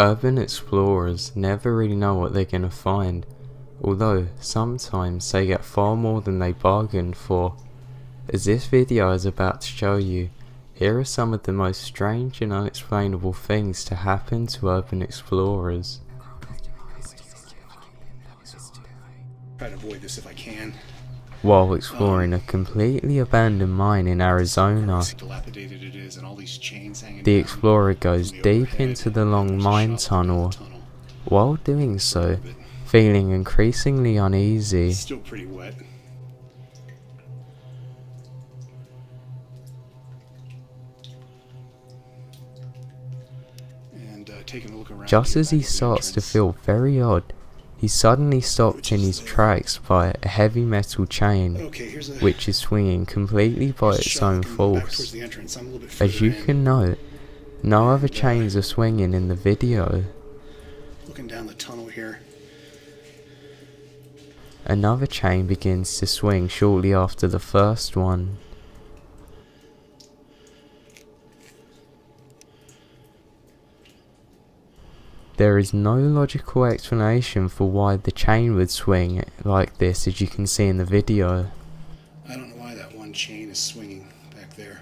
Urban explorers never really know what they're gonna find, although sometimes they get far more than they bargained for. As this video is about to show you, here are some of the most strange and unexplainable things to happen to urban explorers. Try to avoid this if I can. While exploring a completely abandoned mine in Arizona, the explorer goes deep into the long mine tunnel. While doing so, feeling increasingly uneasy. Still pretty wet. And taking a look around. Just as he starts to feel very odd, he suddenly stopped in his tracks by a heavy metal chain, which is swinging completely by its own force. As you can note, no other chains are swinging in the video. Looking down the tunnel here. Another chain begins to swing shortly after the first one. There is no logical explanation for why the chain would swing like this, as you can see in the video. I don't know why that one chain is swinging back there.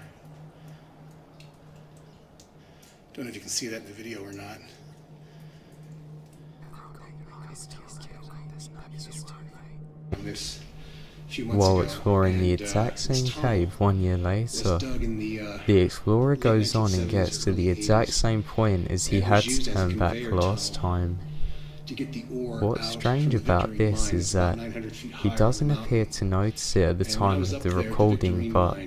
Don't know if you can see that in the video or not. While exploring the exact same cave 1 year later, the explorer goes on and gets to the exact same point as he had to turn back last time. What's strange about this is that he doesn't appear to notice it at the time of the recording, but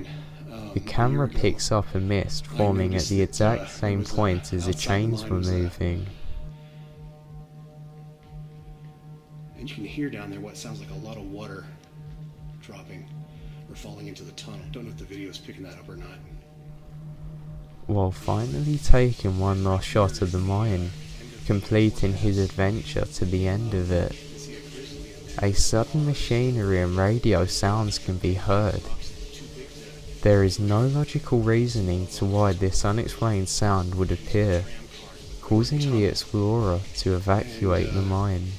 the camera picks up a mist forming at the exact same point as the chains were moving. And you can hear down there what sounds like a lot of water dropping or falling into the tunnel. Don't know if the video is picking that up or not. While finally taking one last shot of the mine, completing his adventure to the end of it, a sudden machinery and radio sounds can be heard. There is no logical reasoning to why this unexplained sound would appear, causing the explorer to evacuate the mine.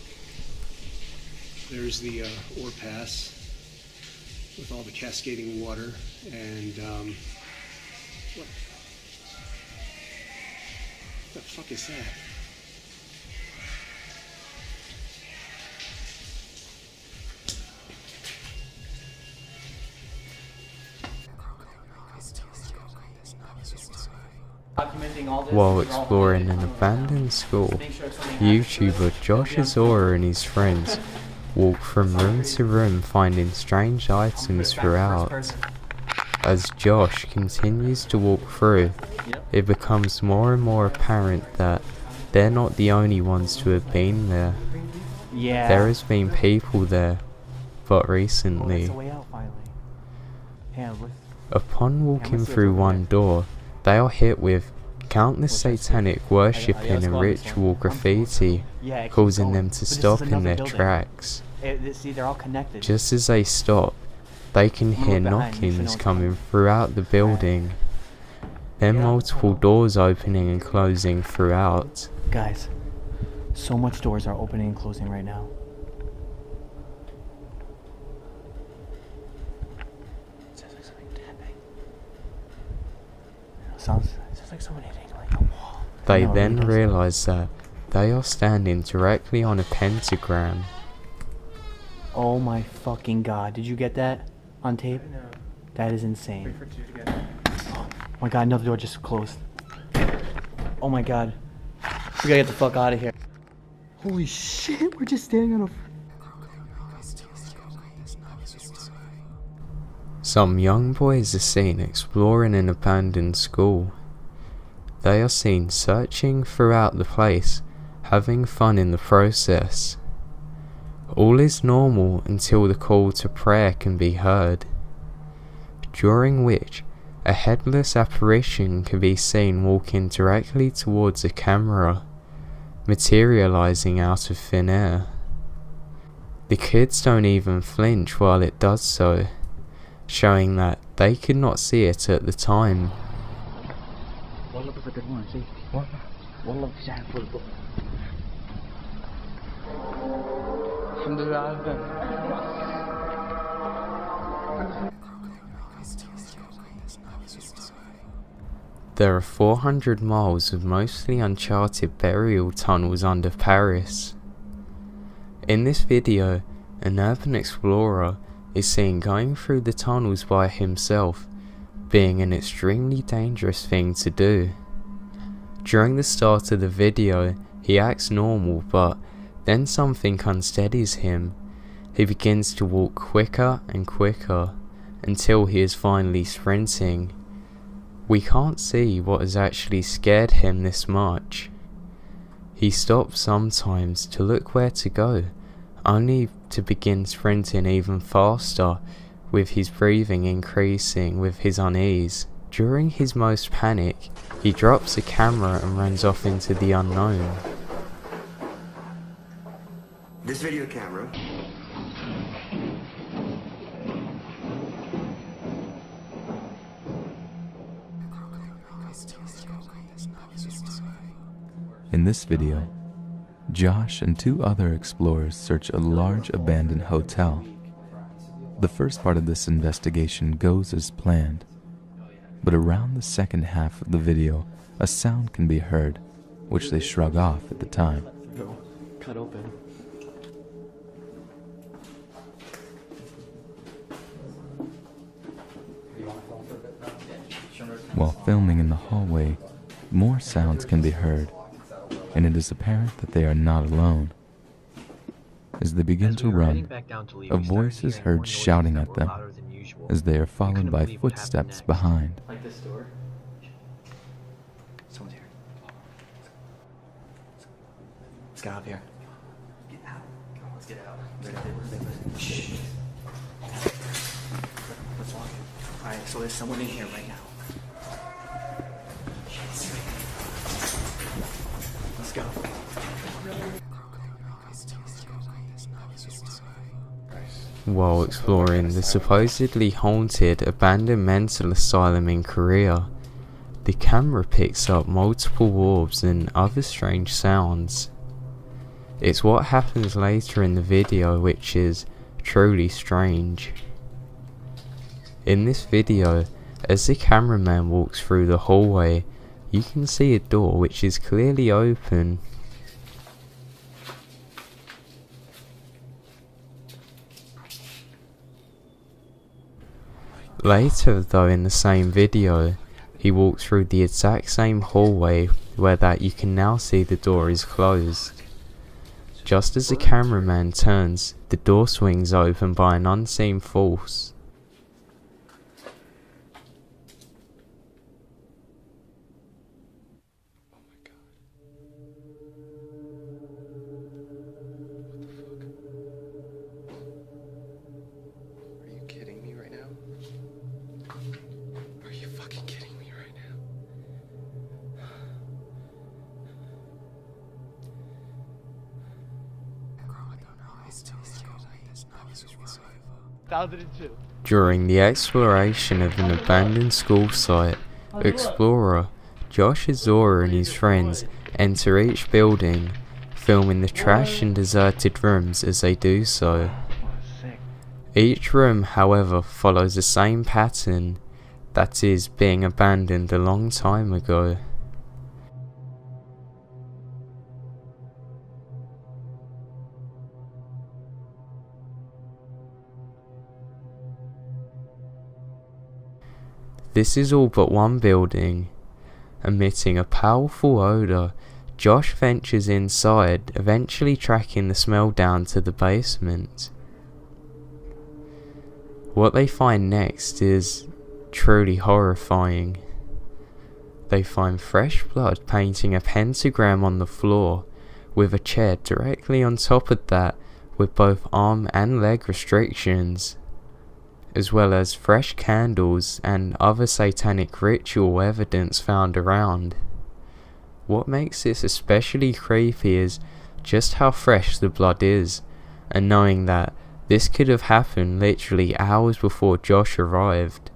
There's the ore pass with all the cascading water, and what the fuck is that? While exploring an abandoned school, YouTuber Josh Azora and his friends walk from room to room finding strange items throughout. As Josh continues to walk through, it becomes more and more apparent that they're not the only ones to have been there. There has been people there, but recently. Upon walking through one door, they are hit with countless satanic worshipping and ritual graffiti, causing them to stop in their tracks. Just as they stop, they can hear knockings coming throughout the building, then multiple doors opening and closing throughout. Guys, so much doors are opening and closing right now. Sounds like something tapping. Sounds like someone hitting like a wall. They then realize that they are standing directly on a pentagram. Oh my fucking god, did you get that on tape? No. That is insane. Oh my god, another door just closed. Oh my god. We gotta get the fuck out of here. Holy shit, we're just standing on a... Some young boys are seen exploring an abandoned school. They are seen searching throughout the place, having fun in the process. All is normal until the call to prayer can be heard, during which a headless apparition can be seen walking directly towards the camera, materializing out of thin air. The kids don't even flinch while it does so, showing that they could not see it at the time. There are 400 miles of mostly uncharted burial tunnels under Paris. In this video, an urban explorer is seen going through the tunnels by himself, being an extremely dangerous thing to do. During the start of the video, he acts normal, but then something unsteadies him. He begins to walk quicker and quicker until he is finally sprinting. We can't see what has actually scared him this much. He stops sometimes to look where to go, only to begin sprinting even faster, with his breathing increasing with his unease. During his most panic, he drops the camera and runs off into the unknown. This video camera In this video, Josh and 2 other explorers search a large abandoned hotel. The first part of this investigation goes as planned, but around the second half of the video, a sound can be heard, which they shrug off at the time. Cut open. While filming in the hallway, more sounds can be heard, and it is apparent that they are not alone. As they begin to run, a voice is heard shouting at them, as they are followed by footsteps behind. Like this door. Someone's here. Let's get out of here. Get out. Come on, let's get out. Shh. Let's walk. Alright, so there's someone in here right now. Let's go. While exploring the supposedly haunted abandoned mental asylum in Korea, the camera picks up multiple orbs and other strange sounds. It's what happens later in the video which is truly strange. In this video, as the cameraman walks through the hallway, you can see a door which is clearly open. Later though, in the same video, he walks through the exact same hallway where that you can now see the door is closed. Just as the cameraman turns, the door swings open by an unseen force. Are you kidding me right now? Are you fucking kidding me right now? During the exploration of an abandoned school site, explorer Josh Azora and his friends enter each building, filming the trash and deserted rooms as they do so. Each room, however, follows the same pattern, that is, being abandoned a long time ago. This is all but one building. Emitting a powerful odour, Josh ventures inside, eventually tracking the smell down to the basement. What they find next is truly horrifying. They find fresh blood painting a pentagram on the floor, with a chair directly on top of that with both arm and leg restrictions, as well as fresh candles and other satanic ritual evidence found around. What makes this especially creepy is just how fresh the blood is, and knowing that this could have happened literally hours before Josh arrived.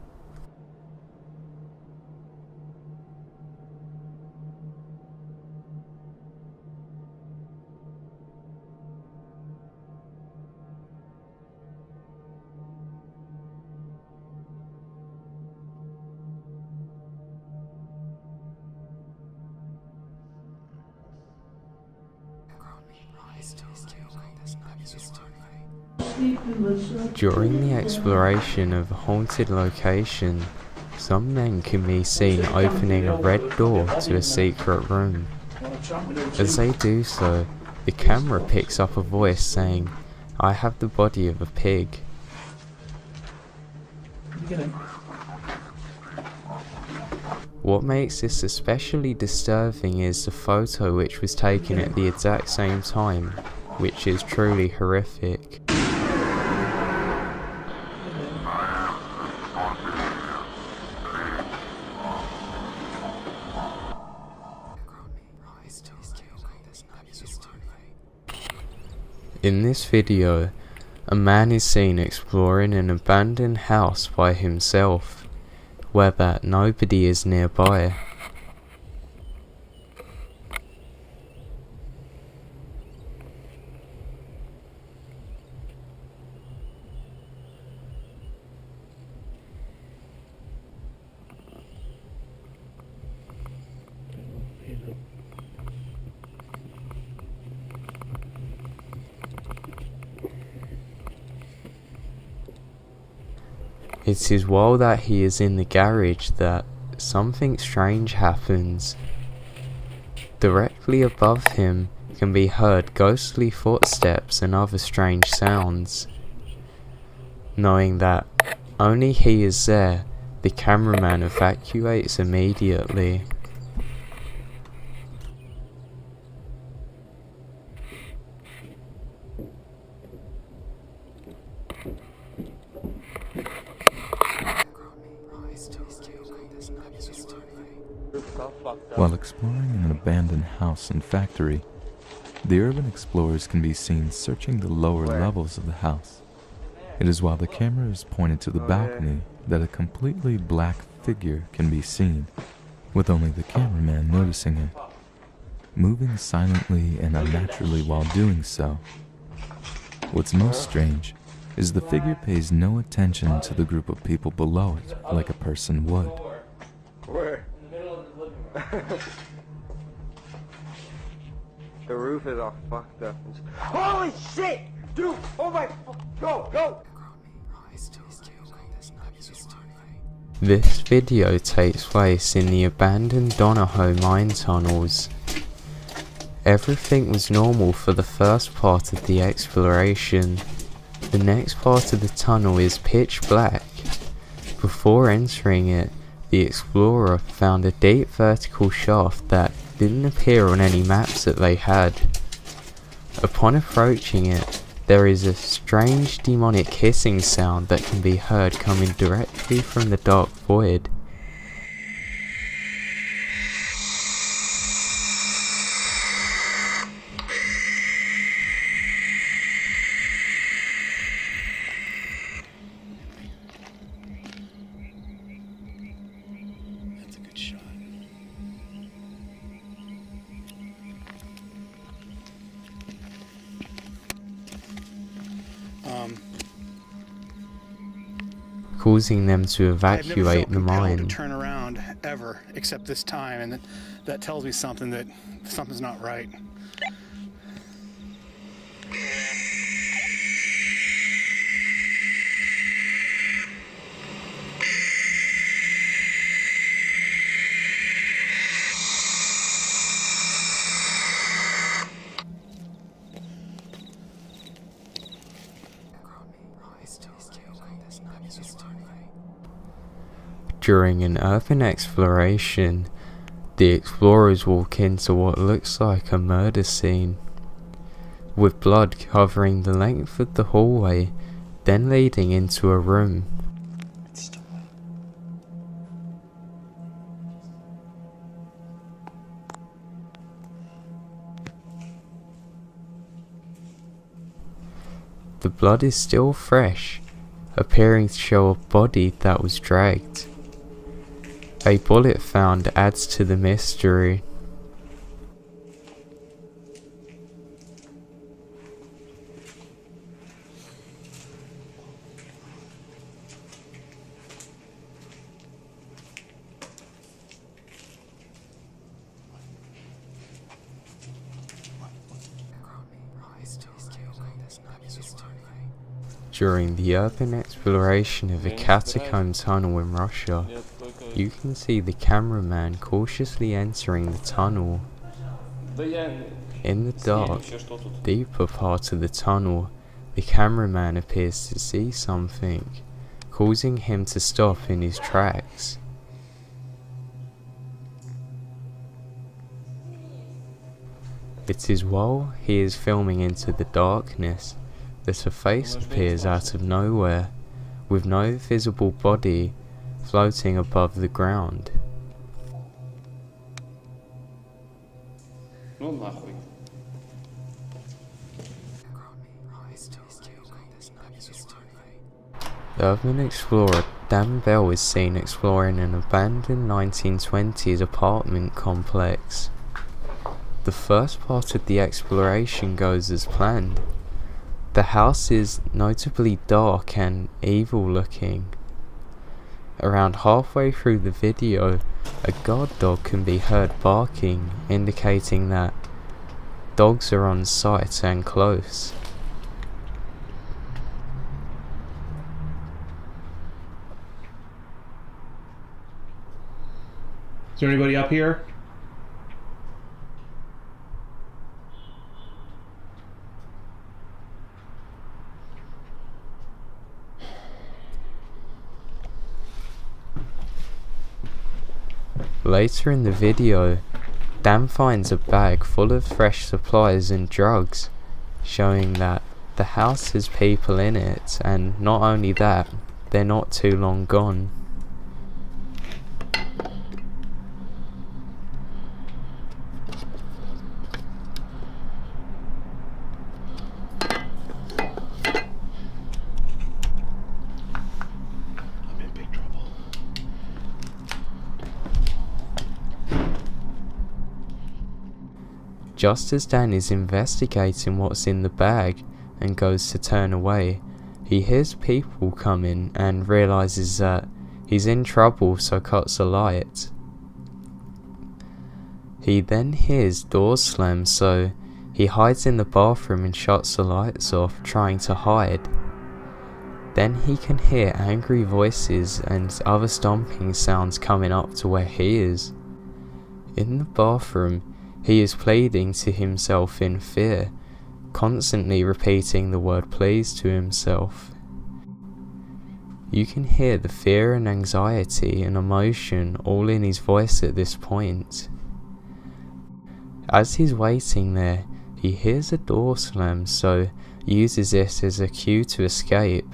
During the exploration of a haunted location, some men can be seen opening a red door to a secret room. As they do so, the camera picks up a voice saying, "I have the body of a pig." What makes this especially disturbing is the photo which was taken at the exact same time, which is truly horrific. In this video, a man is seen exploring an abandoned house by himself, where that nobody is nearby. It is while that he is in the garage that something strange happens. Directly above him can be heard ghostly footsteps and other strange sounds. Knowing that only he is there, the cameraman evacuates immediately. While exploring in an abandoned house and factory, the urban explorers can be seen searching the lower levels of the house. It is while the camera is pointed to the balcony that a completely black figure can be seen, with only the cameraman noticing it, moving silently and unnaturally while doing so. What's most strange is the figure pays no attention to the group of people below it like a person would. Where? The roof is all fucked up. Holy shit! Dude! Oh my... Go! Go! This video takes place in the abandoned Donahoe mine tunnels. Everything was normal for the first part of the exploration. The next part of the tunnel is pitch black. Before entering it, the explorer found a deep vertical shaft that didn't appear on any maps that they had. Upon approaching it, there is a strange demonic hissing sound that can be heard coming directly from the dark void. That's a good shot. Causing them to I've never evacuate felt the compelled mine. to turn around ever, except this time, and that tells me something, that something's not right. During an urban exploration, the explorers walk into what looks like a murder scene, with blood covering the length of the hallway, then leading into a room. The blood is still fresh, appearing to show a body that was dragged. A bullet found adds to the mystery. During the urban exploration of a catacomb tunnel in Russia, you can see the cameraman cautiously entering the tunnel. In the dark, deeper part of the tunnel, the cameraman appears to see something, causing him to stop in his tracks. It is while he is filming into the darkness that a face appears out of nowhere, with no visible body floating above the ground. Urban explorer Dan Bell is seen exploring an abandoned 1920s apartment complex. The first part of the exploration goes as planned. The house is notably dark and evil looking. Around halfway through the video, a guard dog can be heard barking, indicating that dogs are on site and close. Is there anybody up here? Later in the video, Dan finds a bag full of fresh supplies and drugs, showing that the house has people in it, and not only that, they're not too long gone. I'm in big trouble. Just as Dan is investigating what's in the bag and goes to turn away, he hears people coming and realizes that he's in trouble, so cuts a light. He then hears doors slam, so he hides in the bathroom and shuts the lights off, trying to hide. Then he can hear angry voices and other stomping sounds coming up to where he is. In the bathroom, he is pleading to himself in fear, constantly repeating the word please to himself. You can hear the fear and anxiety and emotion all in his voice at this point. As he's waiting there, he hears a door slam, so uses it as a cue to escape.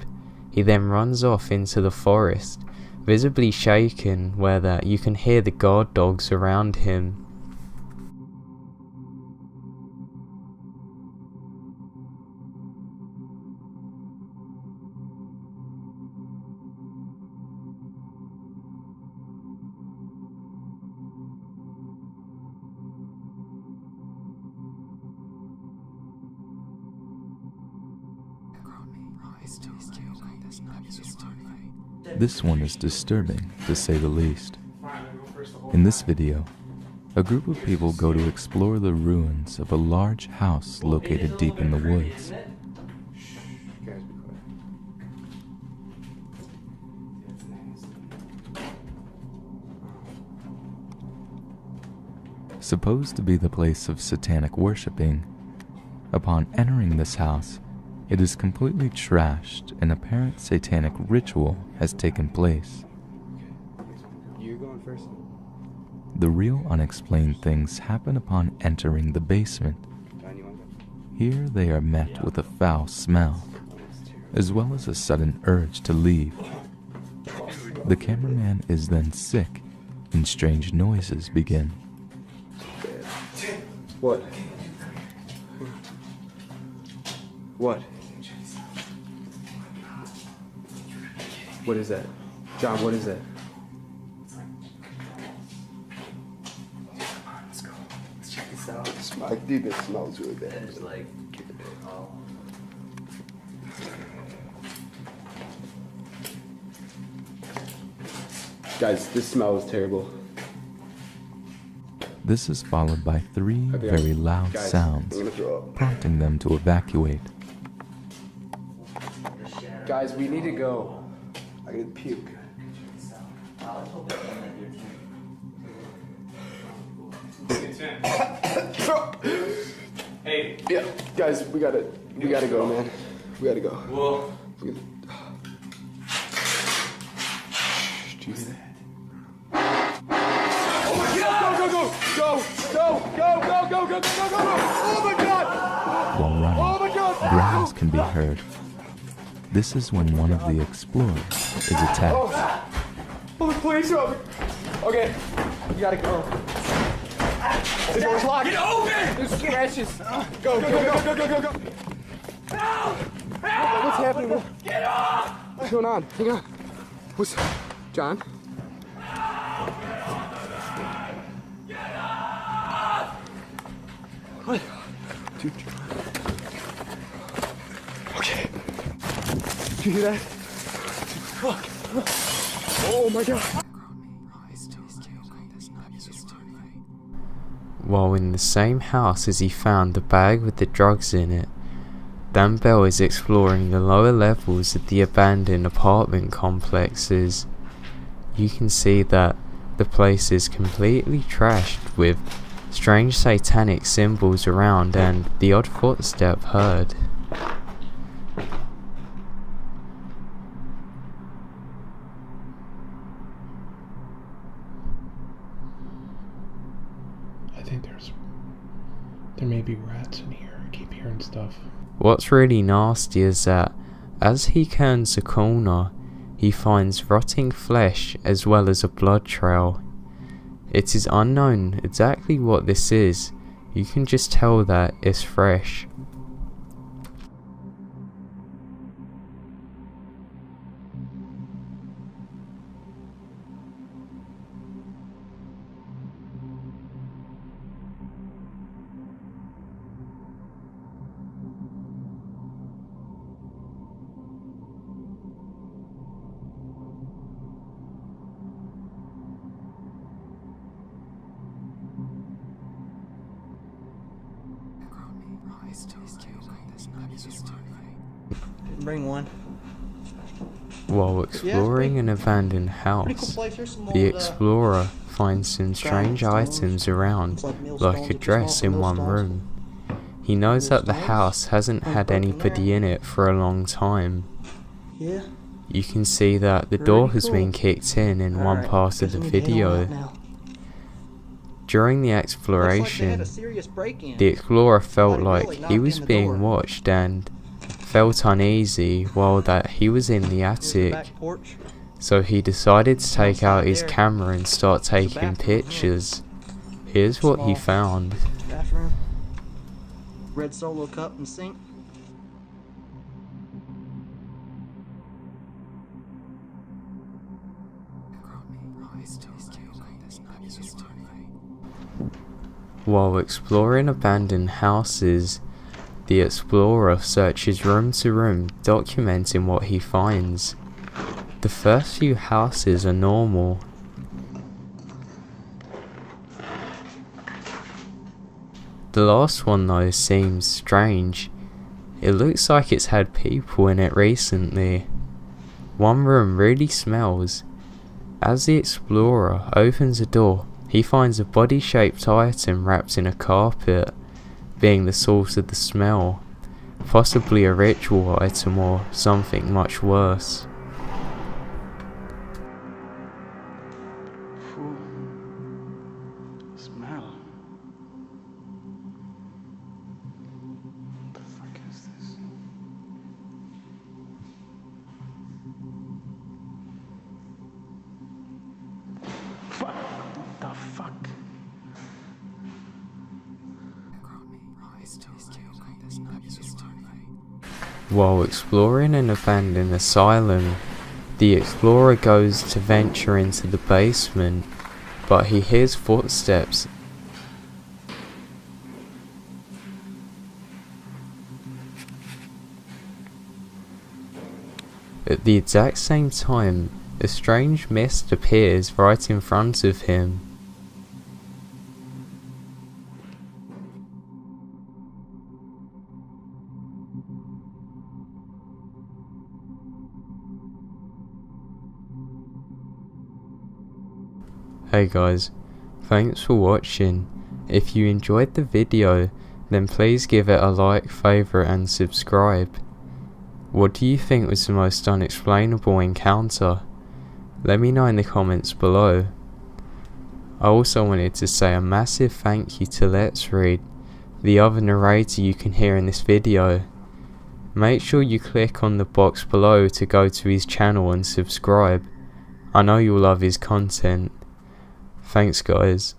He then runs off into the forest, visibly shaken, where that you can hear the guard dogs around him. This one is disturbing, to say the least. In this video, a group of people go to explore the ruins of a large house located deep in the woods. Supposed to be the place of satanic worshipping, upon entering this house, it is completely trashed, and apparent satanic ritual has taken place. You're going first. The real unexplained things happen upon entering the basement. Here they are met with a foul smell, as well as a sudden urge to leave. The cameraman is then sick, and strange noises begin. What? What? What is that? John, what is that? Let's go. Let's check this out. I think it smells really bad. There's like, oh. Guys, this smells terrible. This is followed by three very loud Guys, sounds, I'm gonna throw up. prompting them to evacuate. Guys, we need to go. I gotta puke. Hey. Yeah, guys, we gotta go, man. We gotta go. Well. Do you hear that? Oh my God! Go! Oh my God! While running, Oh my God! growls can be heard. This is when one of the explorers is attacked. Oh, the police are open. Okay, you gotta go. This door's locked. Get open! There's scratches. Go. Help! What's happening? Get off! What's going on? Hang on. What's... John? Get off! What? Dude. Okay. Did you hear that? Fuck. Oh my God. While in the same house as he found the bag with the drugs in it, Dan Bell is exploring the lower levels of the abandoned apartment complexes. You can see that the place is completely trashed with strange satanic symbols around and the odd footstep heard. I think there may be rats in here. I keep hearing stuff. What's really nasty is that as he turns a corner, he finds rotting flesh as well as a blood trail. It is unknown exactly what this is. You can just tell that it's fresh. Didn't bring one. While exploring an abandoned house, the explorer finds some strange items around, like a dress in one room. He knows that the house hasn't had anybody in it for a long time. Yeah. You can see that the door has been kicked in one part of the video. During the exploration, the explorer felt like he was being watched and felt uneasy while that he was in the attic, so he decided to take out his camera and start taking pictures. Here's what he found. Bathroom. Red Solo cup and sink. While exploring abandoned houses, the explorer searches room to room, documenting what he finds. The first few houses are normal. The last one though seems strange. It looks like it's had people in it recently. One room really smells. As the explorer opens a door, he finds a body-shaped item wrapped in a carpet, being the source of the smell, possibly a ritual item or something much worse. Smell. What the fuck is this? Fuck. What the fuck? While exploring an abandoned asylum, the explorer goes to venture into the basement, but he hears footsteps. At the exact same time, a strange mist appears right in front of him. Hey guys, thanks for watching. If you enjoyed the video, then please give it a like, favourite and subscribe. What do you think was the most unexplainable encounter? Let me know in the comments below. I also wanted to say a massive thank you to Let's Read, the other narrator you can hear in this video. Make sure you click on the box below to go to his channel and subscribe. I know you'll love his content. Thanks guys.